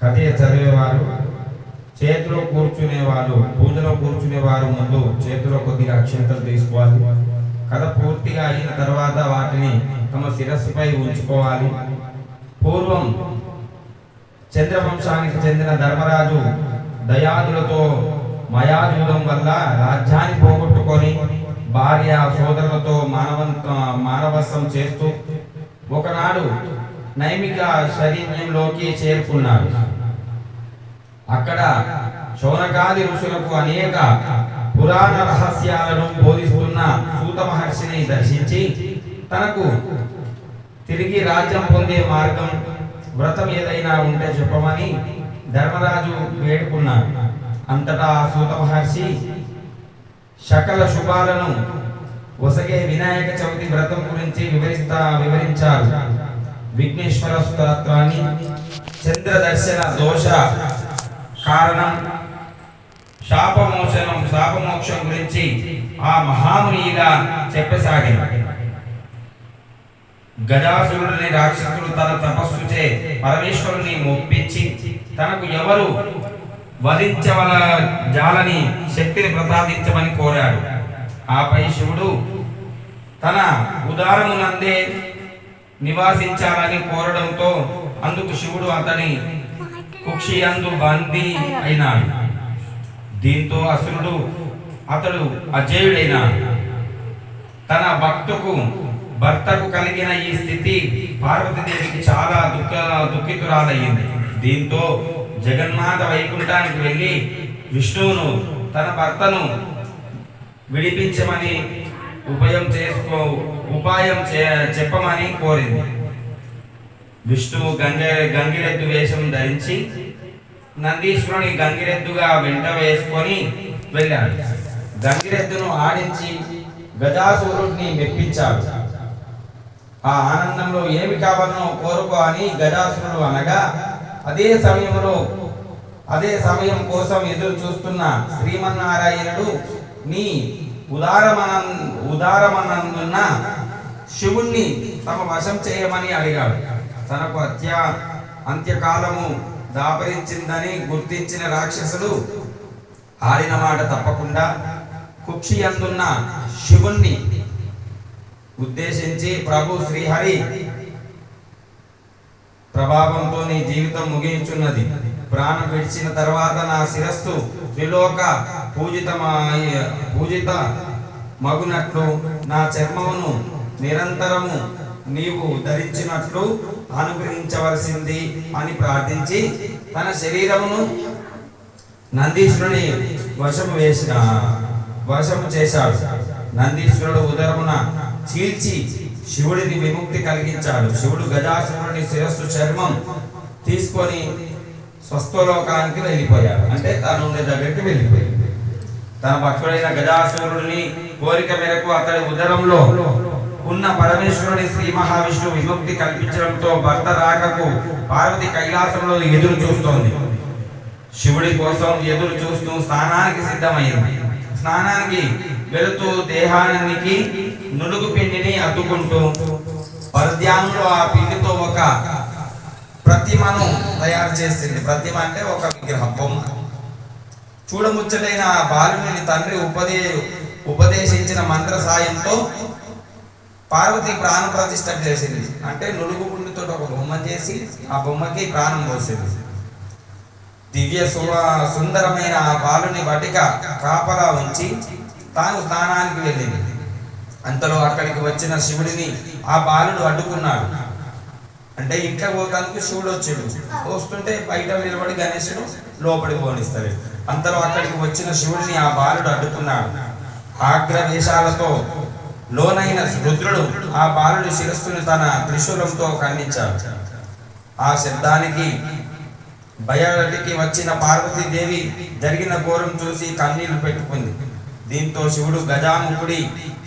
కథ చదివేవారు, చేతిలో కూర్చునేవారు, పూజలో కూర్చునేవారు ముందు చేతిలో కొద్దిగా అక్షంతలు తీసుకోవాలి. కథ పూర్తిగా అయిన తర్వాత వాటిని తమ శిరస్సుపై ఉంచుకోవాలి. పూర్వం చంద్రవంశానికి చెందిన ధర్మరాజు దయాదులతో మయాజూదం వల్ల రాజ్యాన్ని పోగొట్టుకొని భార్య సోదరులతో మానవత్వం చేస్తూ ఒకనాడు నైమిక శరీరంలోకి చేరుకున్నాడు. అక్కడ శౌనకాది ఋషులకు అనేక పురాణ రహస్యాలను బోధిస్తున్న సూత మహర్షిని దర్శించి తనకు తిరిగి రాజ్యం పొందే మార్గం, వ్రతం ఏదైనా ఉంటే చెప్పమని ధర్మరాజు వేడుకున్నాడు. అంతటా సూత మహర్షి సకల శుభాలను ఒసగే వినాయక చవితి వ్రతం గురించి వివరించారు. విఘ్నేశ్వర స్తోత్రాన్ని, చంద్ర దర్శన దోష కారణం, శాపమోక్షం గురించి ఆ మహాముని ఇలా చెప్పసాగారు. గజాసురుడిని రాక్షసుడు తన తపస్సుచే పరమేశ్వరుని ఒప్పించి తనకు ఎవరు వధించవల జాలని శక్తిని ప్రసాదించమని కోరాడు. ఆపై శివుడు తన ఉదారమునందే నివాసించాలని కోరడంతో అందుకు శివుడు అతని కుక్షియందు బందీ అయినాడు. దీంతో అసురుడు అతడు అజేయుడైనాడు. తన భర్తకు కలిగిన ఈ స్థితి పార్వతీదేవికి చాలా దుఃఖితురాలయ్యింది. దీంతో జగన్మాత వైకుంఠానికి వెళ్ళి విష్ణువును తన భర్తను విడిపించమని ఉపాయం చెప్పమని కోరింది. విష్ణువు గంగిరెద్దు వేషం ధరించి నందీశ్వరుని గంగిరెద్దుగా వెంట వేసుకొని వెళ్ళాడు. గంగిరెద్దును ఆడించి గజాసురుడిని మెప్పించాడు. ఆ ఆనందంలో ఏమి కావాలనో కోరుకో అని గజాసురుడు అనగా అదే సమయం కోసం ఎదురు చూస్తున్న శ్రీమన్నారాయణుడు నీ ఉదారమనందున్న శివుణ్ణి తమ వశం చేయమని అడిగాడు. తనకు అంత్యకాలము దాపరించిందని గుర్తించిన రాక్షసుడు ఆడిన మాట తప్పకుండా కుక్షియందున్న శివుణ్ణి ఉద్దేశించి, ప్రభు శ్రీహరి ప్రభావంతో నీ జీవితం ముగించున్నది. ప్రాణం విడిచిన తర్వాత నా శిరస్సు త్రిలోక పూజిత మగునట్లు నా చర్మమును నిరంతరము నీవు ధరించినట్లు అనుగ్రహించవలసింది అని ప్రార్థించి తన శరీరమును నందీశ్వరుని వశము చేశాడు. నందీశ్వరుడు ఉదరమున చీల్చి శివుడిని విముక్తి కలిగించాడు. శివుడు గజాసురుని శిరస్సు చర్మం తీసుకొని స్వస్థలోకానికి వెళ్ళిపోయాడు. అంటే తను ఉండే దగ్గరికి వెళ్ళిపోయాడు. తన భక్తుడైన గజాసురుడిని కోరిక మేరకు అతడి ఉదరంలో ఉన్న పరమేశ్వరుని శ్రీ మహావిష్ణు విముక్తి కల్పించడంతో భర్త రాకకు పార్వతి కైలాసంలో ఎదురు చూస్తోంది. శివుడి కోసం ఎదురు చూస్తూ స్నానానికి సిద్ధమైంది. స్నానానికి వెళుతూ దేహానికి నునుగు పిండిని అద్దుకుంటూ పరధ్యానంలో ఆ పిండితో ఒక ప్రతిమను తయారు చేసింది. ప్రతిమ అంటే ఒక విగ్రహం, బొమ్మ. చూడముచ్చటైన ఆ బాలుని తండ్రి ఉపదేశించిన మంత్ర సాయంతో పార్వతి ప్రాణ ప్రతిష్ఠ చేసింది. అంటే నులుగు పిండితో ఒక బొమ్మ చేసి ఆ బొమ్మకి ప్రాణం పోసింది. దివ్య సుందరమైన ఆ బాలుని వటిక కాపలా ఉంచి తాను స్నానానికి వెళ్ళింది. అంతలో అక్కడికి వచ్చిన శివుడిని ఆ బాలుడు అడ్డుకున్నాడు. అంటే ఇంట్లో పోతానికి శివుడు వచ్చాడు. వస్తుంటే బయట నిలబడి గణేశుడు లోపలికి పోనిస్తాడు. అంతలో అక్కడికి వచ్చిన శివుడిని ఆ బాలుడు అడ్డుకున్నాడు. ఆగ్రవేశాలతో లోనైన రుద్రుడు ఆ బాలుడి శిరస్సును తన త్రిశూలంతో ఖండించాడు. ఆ శబ్దానికి బయటికి వచ్చిన పార్వతీదేవి జరిగిన ఘోరం చూసి కన్నీళ్లు పెట్టుకుంది. దీంతో శివుడు గజాముఖుడి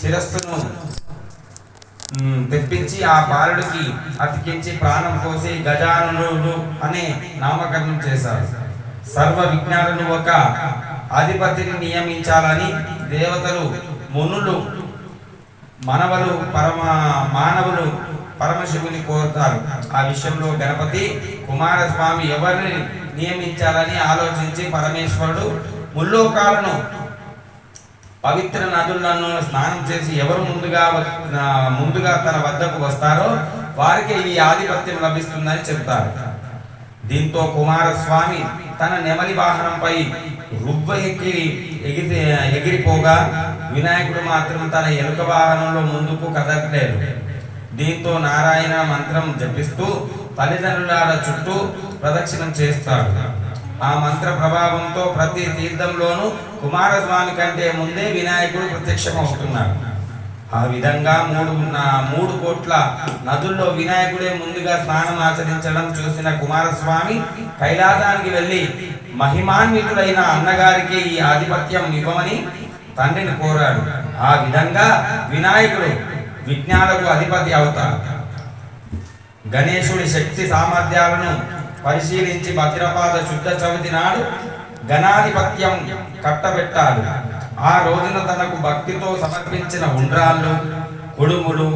శిరస్సును తెప్పించి ఆ బాలుడికి అతికించి ప్రాణం పోసి గజానుడు అనే నామకరణం చేశారు. సర్వ విజ్ఞానులు ఒక అధిపతిని నియమించాలని దేవతలు, మునులు, మానవులు పరమశివుని కోరుతారు. ఆ విషయంలో గణపతి కుమారస్వామి ఎవరిని నియమించాలని ఆలోచించి పరమేశ్వరుడు ముల్లోకాలను పవిత్ర నదులను స్నానం చేసి ఎవరు ముందుగా తన వద్దకు వస్తారో వారికి ఈ ఆధిపత్యం లభిస్తుందని చెబుతారు. దీంతో కుమారస్వామి తన నెమలి వాహనంపై రుబ్బ ఎగిరిపోగా వినాయకుడు మాత్రం తన ఎలుక వాహనంలో ముందుకు కదలలేదు. దీంతో నారాయణ మంత్రం జపిస్తూ తల్లిదండ్రుల చుట్టూ ప్రదక్షిణం చేస్తాడు. ఆ మంత్ర ప్రభావంతో ప్రతి తీర్థంలోనూ కుమారస్వామి కంటే ముందే వినాయకుడు ప్రత్యక్షమవుతున్నాడు. ఆ విధంగా 3 కోట్ల నదుల్లో వినాయకుడే ముందుగా స్నానం ఆచరించడం చూసిన కుమారస్వామి కైలాసానికి వెళ్ళి మహిమాన్వితుడైన అన్నగారికి ఈ ఆధిపత్యం ఇవ్వమని తండ్రిని కోరాడు. ఆ విధంగా వినాయకుడు విజ్ఞాలకు అధిపతి అవుతాడు. గణేశుడి శక్తి సామర్థ్యాలను పరిశీలించి భద్రపాద శుద్ధ చవితి నాడు గణాధిపత్యం కట్టబెట్టాడు. ఆ రోజున తనకు భక్తితో సమర్పించిన ఉండ్రాళ్ళు, కుడుములు,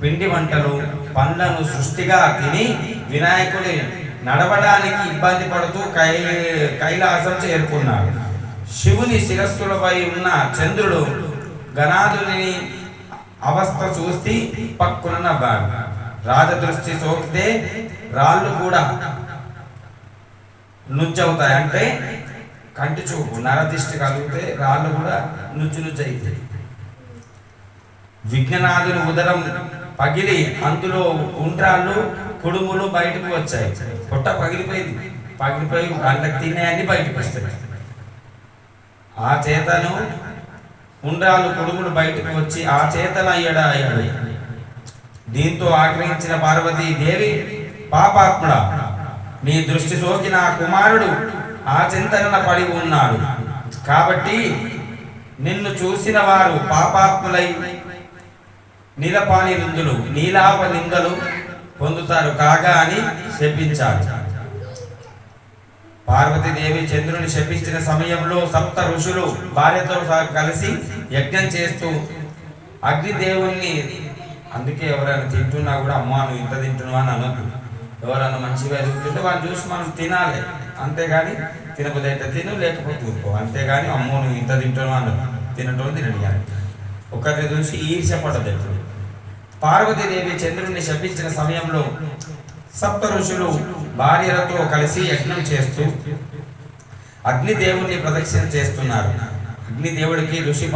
పిండి వంటలు, పండ్లను సృష్టిగా తిని వినాయకుడి నడవడానికి ఇబ్బంది పడుతూ కైలాసం చేరుకున్నాడు. శివుని శిరస్సులపై ఉన్న చంద్రుడు గణాదుని అవస్థ చూసి పక్కున నవ్వాడు. రాజదృష్టి సోకితే రాళ్ళు కూడా నుచ్చవుతాయి. అంటే కంటి చూపు నరదిష్టి కలిగితే రాళ్ళు కూడా నుచ్చుతాయి. విఘ్ననాథుని ఉదరం పగిలి అందులో ఉండ్రాళ్ళు, కుడుములు బయటకు వచ్చాయి. పొట్ట పగిలిపోయి వాళ్ళకి తినేయన్ని బయటకు వస్తాయి. ఆ చేతను ఉండ్రాళ్ళు, కుడుములు బయటకు వచ్చి ఆ చేతన అయ్యాడు. దీంతో ఆగ్రహించిన పార్వతీదేవి, పాపాత్ముడా, నీ దృష్టి సోకిన ఆ కుమారుడు ఆ చింతన పడి ఉన్నాడు. కాబట్టి నిన్ను చూసిన వారు పాపాత్ములై నీలాప నిందలు పొందుతారు కాగా అని శపించారు. పార్వతీదేవి చంద్రుని శపించిన సమయంలో 7 ఋషులు భార్యతో కలిసి యజ్ఞం చేస్తూ అగ్నిదేవుణ్ణి, అందుకే ఎవరైనా తింటున్నా కూడా అమ్మా నువ్వు ఇంత తింటున్నావు అని అనొద్దు. ఎవరైనా మంచిగా ఎదుగుతుంటే వాళ్ళు చూసి మనం తినాలి, అంతేగాని తినకపోతే అయితే తిను, లేకపోతే ఊరుకో, అంతేగాని అమ్మో నువ్వు ఇంత తింటున్నావు అన్నది. తినటం తినడియాలి. ఒకరిని చూసి ఈర్ష్యపడదు. ఎప్పుడు పార్వతీదేవి చంద్రుడిని శపించిన సమయంలో 7 ఋషులు భార్యలతో కలిసి యజ్ఞం చేస్తూ అగ్నిదేవుణ్ణి ప్రదక్షిణ చేస్తున్నారు. అగ్నిదేవుడికి ఋషి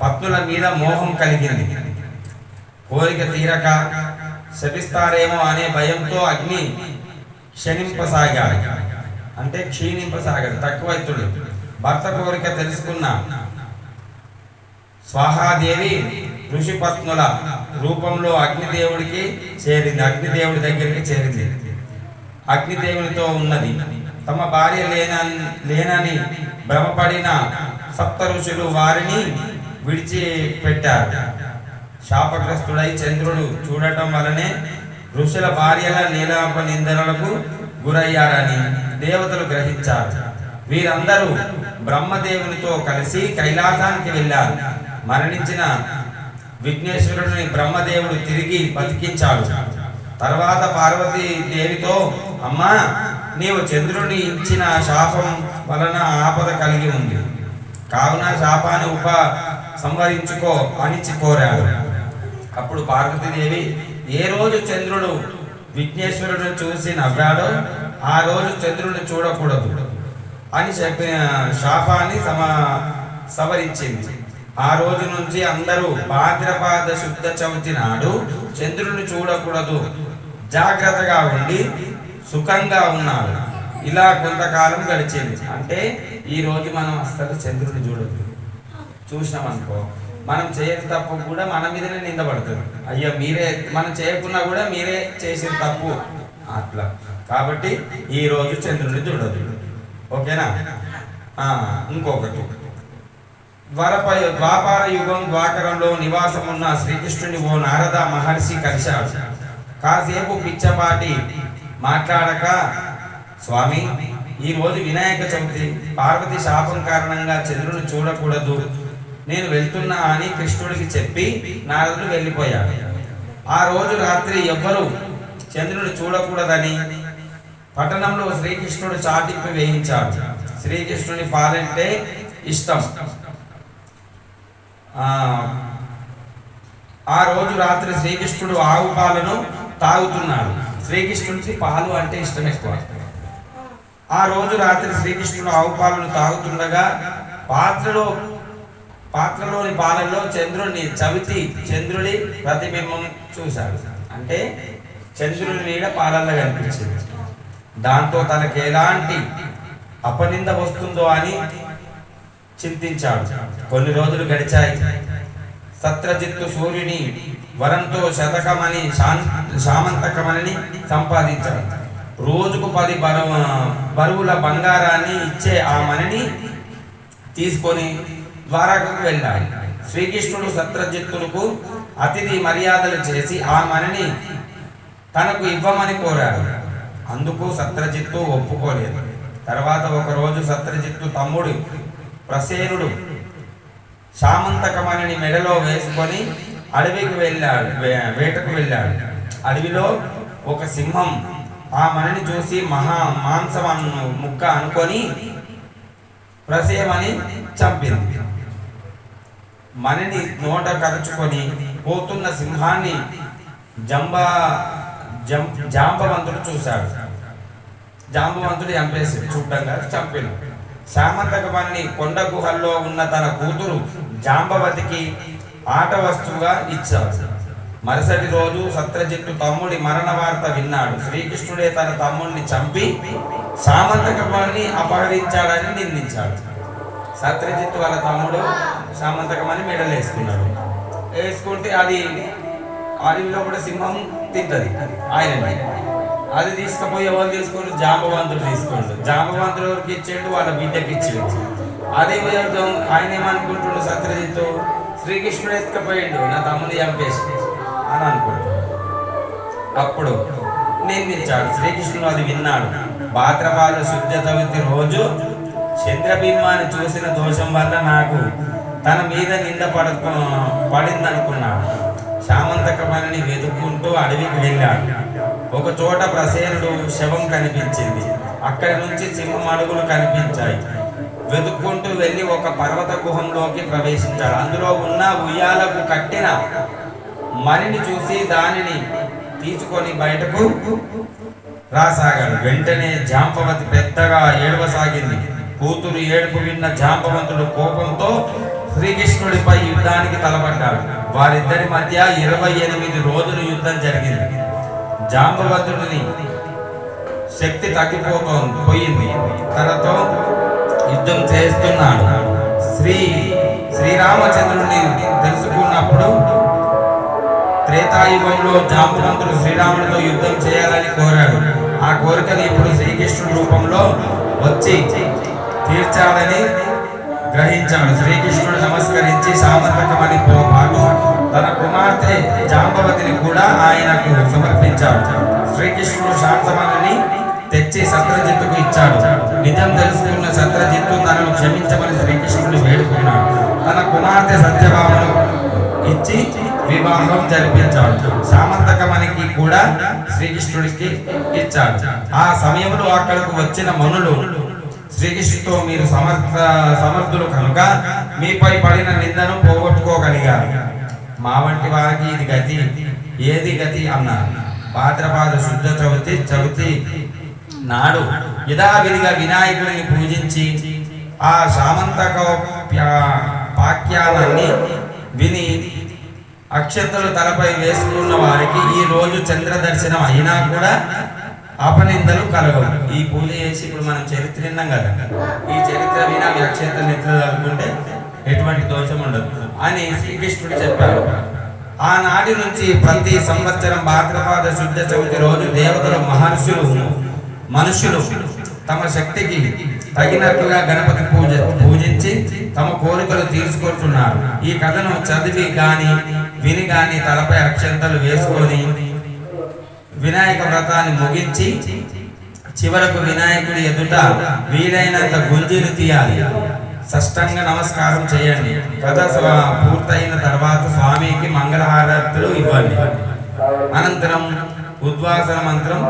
పత్నుల మీద మోహం కలిగింది. కోరిక తీరక శపిస్తారేమో అనే భయంతో అగ్ని క్షీణింపసాగాడు, తక్కువైతుడు. భర్త కోరిక తెలుసుకున్న స్వాహాదేవి ఋషిపత్నుల రూపంలో అగ్నిదేవుడి దగ్గరికి చేరింది. అగ్నిదేవునితో ఉన్నది. తమ భార్య లేనని భ్రమపడిన 7 ఋషులు వారిని విడిచిపెట్టారు. శాపగ్రస్తుడై చంద్రుడు చూడటం వలనే ఋషుల భార్యల నీలాప నిందనలకు గురయ్యారని దేవతలు గ్రహించారు. వీరందరూ బ్రహ్మదేవునితో కలిసి కైలాసానికి వెళ్ళారు. మరణించిన విఘ్నేశ్వరుడిని బ్రహ్మదేవుడు తిరిగి బతికించాడు. తర్వాత పార్వతీదేవితో, అమ్మా, నీవు చంద్రుని ఇచ్చిన శాపం వలన ఆపద కలిగి ఉంది, కావున శాపాన్ని సంవరించుకో అని కోరాడు. అప్పుడు పార్వతీదేవి, ఏ రోజు చంద్రుడు విఘ్నేశ్వరుడు చూసి నవ్వాడో ఆ రోజు చంద్రుడిని చూడకూడదు అని చెప్పిన శాపాన్ని సవరించింది. ఆ రోజు నుంచి అందరూ భాద్రపాద శుద్ధ చవితి నాడు చంద్రుడిని చూడకూడదు, జాగ్రత్తగా ఉండి సుఖంగా ఉన్నారు. ఇలా కొంతకాలం గడిచింది. అంటే ఈ రోజు మనం అసలు చంద్రుడిని చూడదు. చూసినామనుకో మనం చేయని తప్పు కూడా మన మీదనే నిందపడుతుంది. అయ్యో మీరే, మనం చేయకున్నా కూడా మీరే చేసిన తప్పు అట్లా. కాబట్టి ఈ రోజు చంద్రుడిని చూడదు. ఓకేనా? ఇంకొకటి, ద్వాపర యుగం ద్వాకరంలో నివాసం ఉన్న శ్రీకృష్ణుని ఓ నారద మహర్షి కలిశాడు. కాసేపు పిచ్చపాటి మాట్లాడక, స్వామి, ఈ రోజు వినాయక చవితి, పార్వతి శాపం కారణంగా చంద్రుని చూడకూడదు, నేను వెళ్తున్నా అని కృష్ణుడికి చెప్పి నారదుడు వెళ్ళిపోయాడు. ఆ రోజు రాత్రి ఎవ్వరూ చంద్రుని చూడకూడదని పట్టణంలో శ్రీకృష్ణుడు చాటింపు వేయించాడు. శ్రీకృష్ణుని పాలంటే ఇష్టం. ఆ రోజు రాత్రి శ్రీకృష్ణుడు ఆవు పాలను తాగుతున్నాడు. శ్రీకృష్ణుడికి పాలు అంటే ఇష్టం ఎక్కువ. ఆ రోజు రాత్రి శ్రీకృష్ణుడు ఆవు పాలను తాగుతుండగా పాత్రలోని పాలల్లో చంద్రుడి ప్రతిబింబం చూశాడు. అంటే చంద్రుడి నీడ పాలల్లో కనిపించింది. దాంతో తనకు ఎలాంటి అపనింద వస్తుందో అని చింతించాడు. కొన్ని రోజులు గడిచాయి. సత్రజిత్తు సూర్యుని వరంతో శతకమని శామంతకమని సంపాదించాడు. రోజుకు 10 బరువుల బంగారాన్ని ఇచ్చే ఆ మణిని తీసుకొని ద్వారకకు వెళ్ళాడు. శ్రీకృష్ణుడు సత్రజిత్తులకు అతిథి మర్యాదలు చేసి ఆ మణిని తనకు ఇవ్వమని కోరాడు. అందుకు సత్రజిత్తు ఒప్పుకోలేదు. తర్వాత ఒకరోజు సత్రజిత్తు తమ్ముడు ప్రసేనుడు శామంతకమణిని మెడలో వేసుకొని వేటకు వెళ్ళాడు. అడవిలో ఒక సింహం ఆ మణిని చూసి మాంసం ముక్క అనుకొని ప్రసేమని చంపింది. మణిని నోట కరుచుకొని పోతున్న సింహాన్ని జాంబవంతుడు చూశాడు. జాంబవంతుడు చూడంగా చంపాడు. శామంతకమణిని కొండ గుహల్లో ఉన్న తన కూతురు జాంబవతికి ఆట వస్తువుగా ఇచ్చాడు. మరుసటి రోజు సత్రజిత్తు తమ్ముడి మరణ వార్త విన్నాడు. శ్రీకృష్ణుడే తన తమ్ముడిని చంపి శామంతకమణిని అపహరించాడని నిందించాడు. సత్రజిత్తు వాళ్ళ తమ్ముడు శామంతకమణి మెడలు వేసుకుంటే అది అడవిలో కూడా సింహం తింటది ఆయనని. అది తీసుకుపోయి ఎవరు తీసుకుంటూ జాంబవంతుడు తీసుకుంటు. జాంబవంతుడు ఎవరికి ఇచ్చాడు? వాళ్ళ బిడ్డకి ఇచ్చాడు. అదే ఆయన ఏమనుకుంటున్నాడు? సత్రజిత్తు శ్రీకృష్ణుడు ఎత్తుకపోయాడు, నా తమ్ముని చంపేసి అని అనుకుంటాడు. అప్పుడు నిందించాడు. శ్రీకృష్ణుడు అది విన్నాడు. భాద్రపాద శుద్ధ చవితి రోజు చంద్రబింబాన్ని చూసిన దోషం వల్ల నాకు తన మీద నింద పడిందనుకున్నాడు. శామంతకమణిని వెతుక్కుంటూ అడవికి వెళ్ళాడు. ఒక చోట ప్రసేనుడు శవం కనిపించింది. అక్కడి నుంచి సింహం అడుగులు కనిపించాయి. వెతుక్కుంటూ వెళ్ళి ఒక పర్వత గుహంలోకి ప్రవేశించాడు. అందులో ఉన్న ఉయ్యాలకు కట్టిన మణిని చూసి దానిని తీసుకొని బయటకు రాసాగాడు. వెంటనే జాంబవతి పెద్దగా ఏడవసాగింది. కూతురు ఏడుపు విన్న జాంబవంతుడు కోపంతో శ్రీకృష్ణుడిపై యుద్ధానికి తలపడ్డాడు. వారిద్దరి మధ్య 28 రోజులు యుద్ధం జరిగింది. జాంబవంతుడిని శక్తి పోయింది. తనతో యుద్ధం చేస్తున్నాడు. శ్రీరామచంద్రుడిని తెలుసుకున్నప్పుడు త్రేతాయుగంలో జాంబవంతుడు శ్రీరాముడితో యుద్ధం చేయాలని కోరాడు. ఆ కోరికను ఇప్పుడు శ్రీకృష్ణుడి రూపంలో వచ్చి తీర్చాలని గ్రహించాడు. శ్రీకృష్ణుడు నమస్కరించి శామంతకమణితో పాటు తన కుమార్తె జాంబవతిని కూడా ఆయనకు సమర్పించాడు. శ్రీకృష్ణుడు శాంతమణిని తెచ్చి సత్రజిత్తుకు ఇచ్చాడు. నిజం తెలుసుకున్న సత్రజిత్తు తనను క్షమించమని శ్రీకృష్ణుడు వేడుకున్నాడు. తన కుమార్తె సత్యభామను ఇచ్చి వివాహం జరిపించాడు. శామంతకమణికి కూడా శ్రీకృష్ణుడికి ఇచ్చాడు. ఆ సమయంలో అక్కడకు వచ్చిన మనులు శ్రీకృష్ణుడితో మీరు సమర్థులు కనుక మీపై పడిన నిందను పోగొట్టుకోగలిగారు. మా వంటి వారికి ఇది గతి, ఏది గతి అన్నారు. భాద్రపాద శుద్ధ చవితి నాడు యథావిధిగా వినాయకుడిని పూజించి ఆ శామంతకోపాఖ్యానాన్ని విని అక్షంతలు తలపై వేసుకున్న వారికి ఈ రోజు చంద్ర దర్శనం అయినా కూడా అపనిందలు కలగవు. ఈ పూజ చేసి ఇప్పుడు మనం చరిత్ర విన్నాం కదా, ఈ చరిత్ర విని అవి అక్షంతలు ఎట్లా కలుపుకుంటే ఎటువంటి దోషం ఉండదు అని శ్రీకృష్ణుడు చెప్పారు. ఆనాటి నుంచి ప్రతి సంవత్సరం భాద్రపాద శుద్ధ చవితి రోజు దేవతలు మనుషులు తమ శక్తికి తగినట్లుగా గణపతి పూజించి తమ కోరికలు తీర్చుకుంటున్నారు. ఈ కథను చదివి గాని విని గాని తలపై అక్షంతలు వేసుకొని వినాయక వ్రతాన్ని ముగించి చివరకు వినాయకుడి ఎదుట వీలైనంత గుంజీలు తీయాలి. సష్టంగా నమస్కారం చేయండి. కథ పూర్తయిన తర్వాత స్వామికి మంగళహారతులు ఇవ్వండి. అనంతరం ఉద్వాసన మంత్రం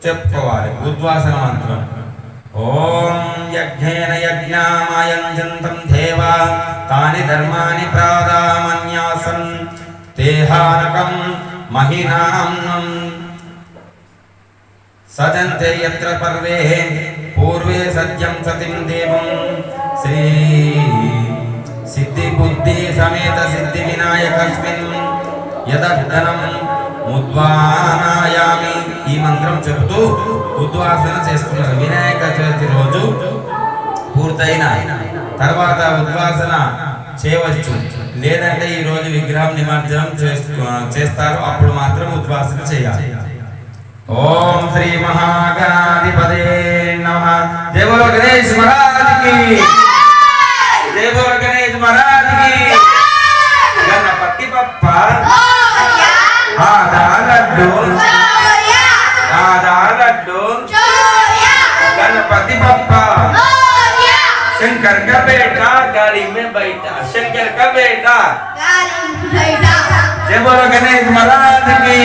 చెప్పుకోవాలి. ఉద్వాసన మంత్రం ఓం యజ్ఞేన యజ్ఞామయంజంతం దేవా తాని ధర్మాని ప్రాదామన్యాసం తేహానకం మహినాం సజంతే యత్ర పర్వే పూర్వే సత్యం సతిం దేవం శ్రీ సిద్ధి బుద్ధి సమేత సిద్ధి వినాయకస్మిన్ యదర్ధనం ఉద్వానాయామి. ఈ మంత్రం చెబుతూ ఉద్వాసన చేస్తున్నారు. వినాయక చవితి రోజు పూర్తయిన తర్వాత ఉద్వాసన చేయవచ్చు. లేదంటే ఈ రోజు విగ్రహం నిమజ్జనం చేస్తారు, అప్పుడు మాత్రం ఉద్వాసన చేయాలి. ఓం శ్రీ మహాగణాధిపతే నమః. జై బోలో గణేష్ మహారాజ్ కి జై బోలో గణేష్ మహారాజ్ కి. గణపతి బప్ప आधा लड्डू गणपति बप्पा शंकर का बेटा गाड़ी में बैठा, शंकर का बेटा। जय बोलो गणेश महाराज की।